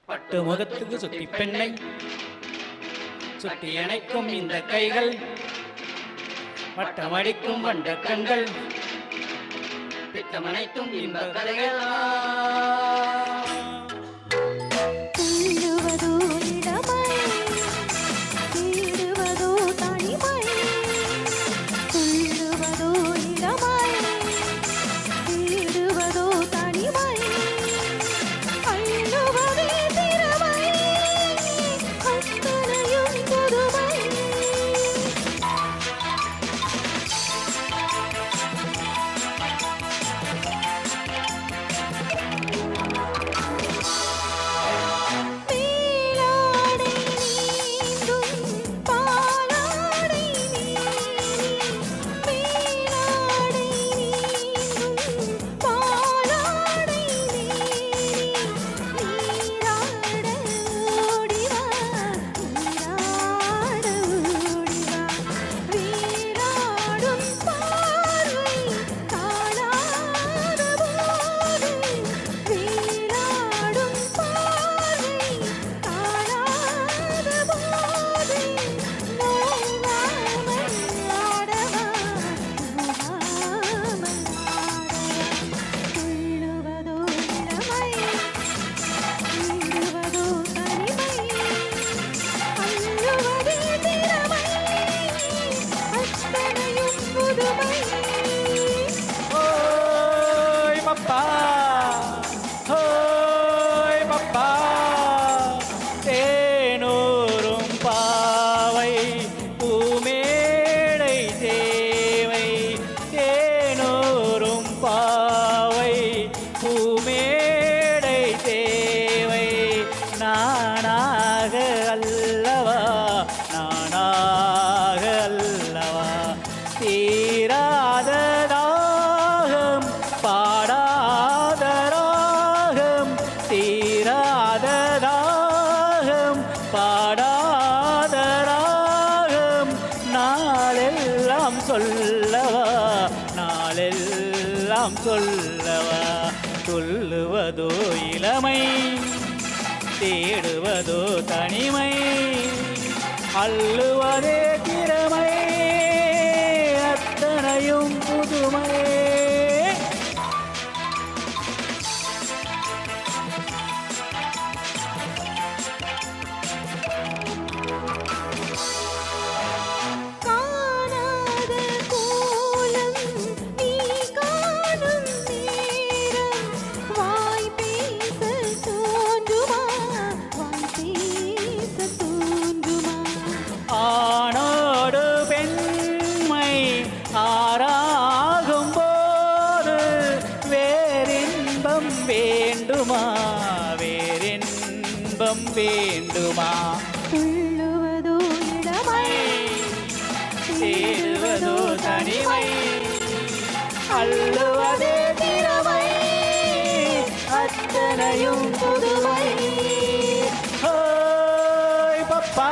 பட்டு முகத்துக்கு சுட்டி பெண்ணை சுட்டி அணைக்கும் இந்த கைகள் வட்டமடிக்கும் வண்ட கண்கள் பித்தமனைத்தும் இந்த கதைகள் தேனூரும் பாவை பூமேடை தேவை தேனூரும் பாவை பூமேடை தேவை நானாக அல்லவா நானாக அல்லவா தீராத தாகம் பாடாத ராகம் தீராத தாகம் பாடாத ராகம் நாளெல்லாம் சொல்லவா நாளெல்லாம் சொல்லவா சொல்லுவதோ இளமை தேடுவதோ தனிமை அள்ளுவதே திறமை அத்தனையும் புதுமை ஆணோடு பெண்மை ஆறாகும் போது வேறின்பம் வேண்டுமா வேறின்பம் வேண்டுமா துள்ளுவதோ இளமை தேடுவதோ தனிமை அள்ளுவதே திறமை அத்தனையும் புதுமை ஹோய் பப்பா